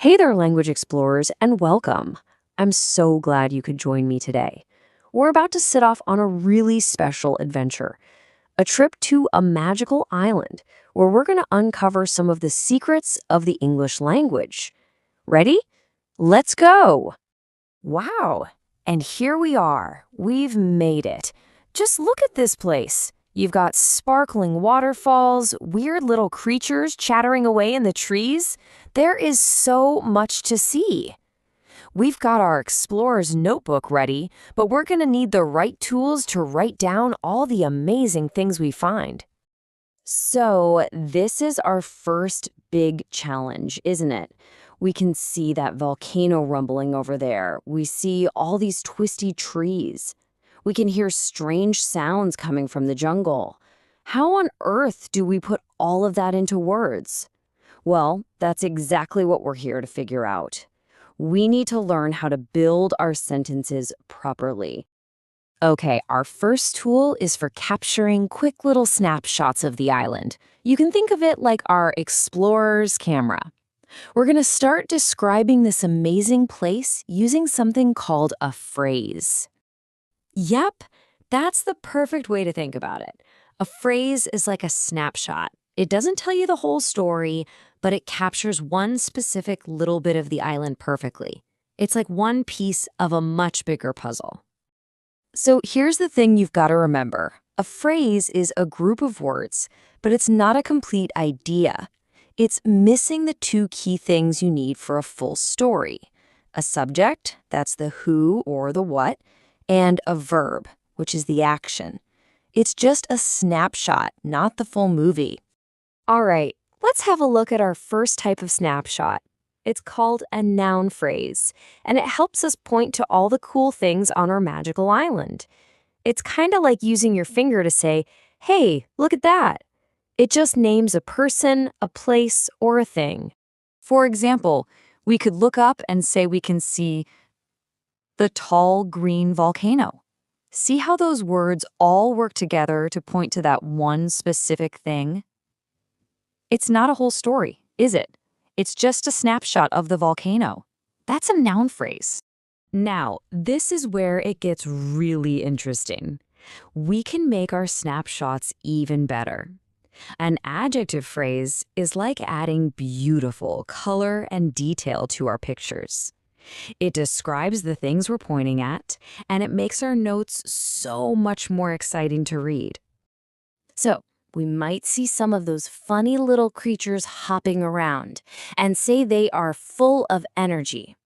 Hey there, language explorers, and welcome. I'm so glad you could join me today. We're about to set off on a really special adventure, a trip to a magical island where we're going to uncover some of the secrets of the English language. Ready? Let's go! Wow, and here we are. We've made it. Just look at this place. You've got sparkling waterfalls, weird little creatures chattering away in the trees. There is so much to see. We've got our explorer's notebook ready, but we're going to need the right tools to write down all the amazing things we find. So, this is our first big challenge, isn't it? We can see that volcano rumbling over there. We see all these twisty trees. We can hear strange sounds coming from the jungle. How on earth do we put all of that into words? Well, that's exactly what we're here to figure out. We need to learn how to build our sentences properly. Okay, our first tool is for capturing quick little snapshots of the island. You can think of it like our explorer's camera. We're going to start describing this amazing place using something called a phrase. Yep, that's the perfect way to think about it. A phrase is like a snapshot. It doesn't tell you the whole story, but it captures one specific little bit of the island perfectly. It's like one piece of a much bigger puzzle. So here's the thing you've got to remember. A phrase is a group of words, but it's not a complete idea. It's missing the two key things you need for a full story. A subject, that's the who or the what, and a verb, which is the action. It's just a snapshot, not the full movie. All right, let's have a look at our first type of snapshot. It's called a noun phrase, and it helps us point to all the cool things on our magical island. It's kind of like using your finger to say, hey, look at that. It just names a person, a place, or a thing. For example, we could look up and say we can see the tall green volcano. See how those words all work together to point to that one specific thing? It's not a whole story, is it? It's just a snapshot of the volcano. That's a noun phrase. Now, this is where it gets really interesting. We can make our snapshots even better. An adjective phrase is like adding beautiful color and detail to our pictures. It describes the things we're pointing at, and it makes our notes so much more exciting to read. So, we might see some of those funny little creatures hopping around and say they are full of energy.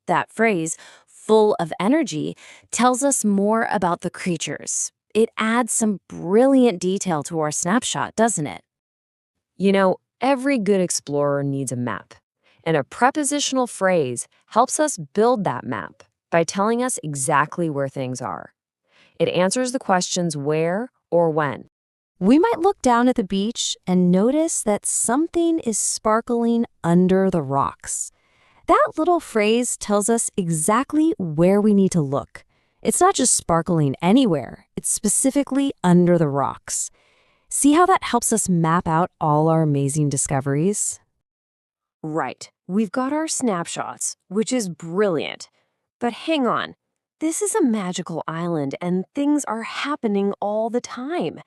That phrase, full of energy, tells us more about the creatures. It adds some brilliant detail to our snapshot, doesn't it? You know, every good explorer needs a map, and a prepositional phrase helps us build that map by telling us exactly where things are. It answers the questions where or when. We might look down at the beach and notice that something is sparkling under the rocks. That little phrase tells us exactly where we need to look. It's not just sparkling anywhere, it's specifically under the rocks. See how that helps us map out all our amazing discoveries? Right, we've got our snapshots, which is brilliant. But hang on, this is a magical island and things are happening all the time.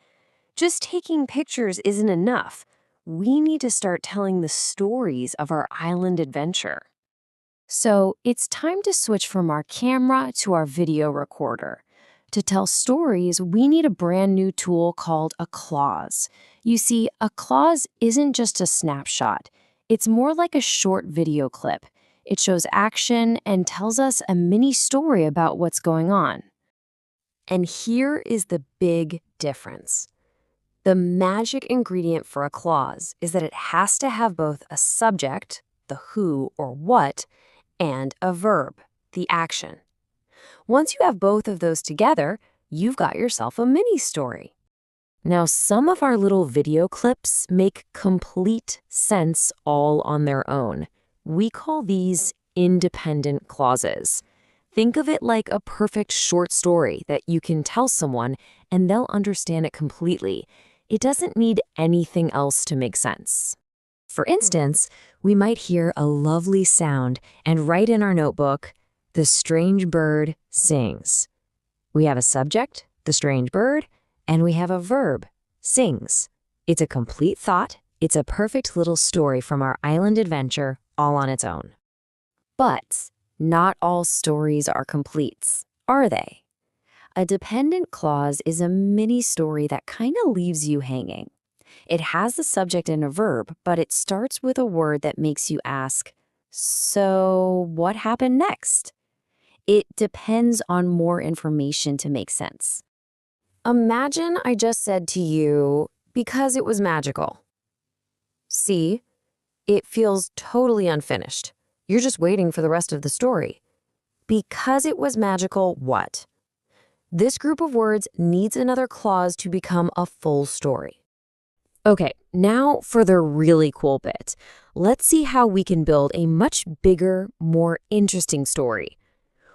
Just taking pictures isn't enough. We need to start telling the stories of our island adventure. So it's time to switch from our camera to our video recorder. To tell stories, we need a brand new tool called a clause. You see, a clause isn't just a snapshot. It's more like a short video clip. It shows action and tells us a mini story about what's going on. And here is the big difference. The magic ingredient for a clause is that it has to have both a subject, the who or what, and a verb, the action. Once you have both of those together, you've got yourself a mini story. Now, some of our little video clips make complete sense all on their own. We call these independent clauses. Think of it like a perfect short story that you can tell someone and they'll understand it completely. It doesn't need anything else to make sense. For instance, we might hear a lovely sound and write in our notebook, "The strange bird sings." We have a subject, the strange bird, and we have a verb, sings. It's a complete thought. It's a perfect little story from our island adventure all on its own. But not all stories are complete, are they? A dependent clause is a mini story that kind of leaves you hanging. It has a subject and a verb, but it starts with a word that makes you ask, so what happened next? It depends on more information to make sense. Imagine I just said to you, because it was magical. See, it feels totally unfinished. You're just waiting for the rest of the story. Because it was magical, what? This group of words needs another clause to become a full story. Okay, now for the really cool bit. Let's see how we can build a much bigger, more interesting story.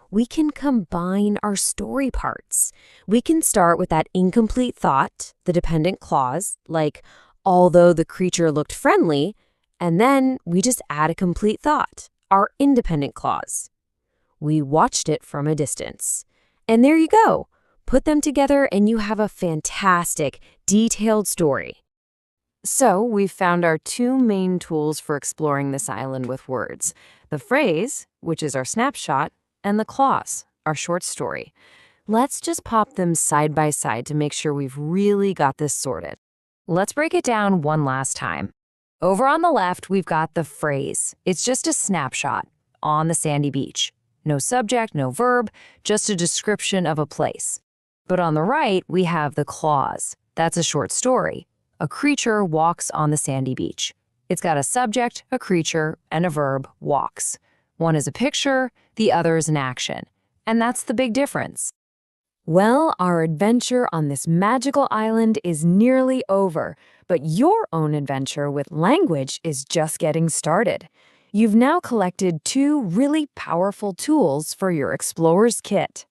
We can combine our story parts. We can start with that incomplete thought, the dependent clause, like, although the creature looked friendly, and then we just add a complete thought, our independent clause. We watched it from a distance. And there you go. Put them together and you have a fantastic, detailed story. So we've found our two main tools for exploring this island with words. The phrase, which is our snapshot, and the clause, our short story. Let's just pop them side by side to make sure we've really got this sorted. Let's break it down one last time. Over on the left, we've got the phrase. It's just a snapshot on the sandy beach. No subject, no verb, just a description of a place. But on the right, we have the clause. That's a short story. A creature walks on the sandy beach. It's got a subject, a creature, and a verb, walks. One is a picture, the other is an action. And that's the big difference. Well, our adventure on this magical island is nearly over, but your own adventure with language is just getting started. You've now collected two really powerful tools for your Explorer's Kit.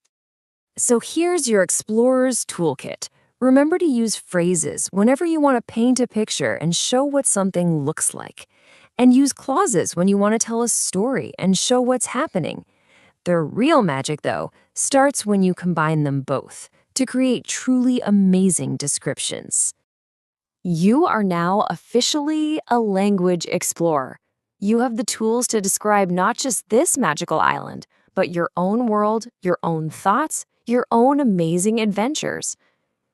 So here's your Explorer's Toolkit. Remember to use phrases whenever you want to paint a picture and show what something looks like. And use clauses when you want to tell a story and show what's happening. The real magic, though, starts when you combine them both to create truly amazing descriptions. You are now officially a language explorer. You have the tools to describe not just this magical island, but your own world, your own thoughts, your own amazing adventures.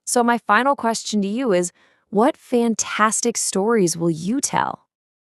So my final question to you is, what fantastic stories will you tell?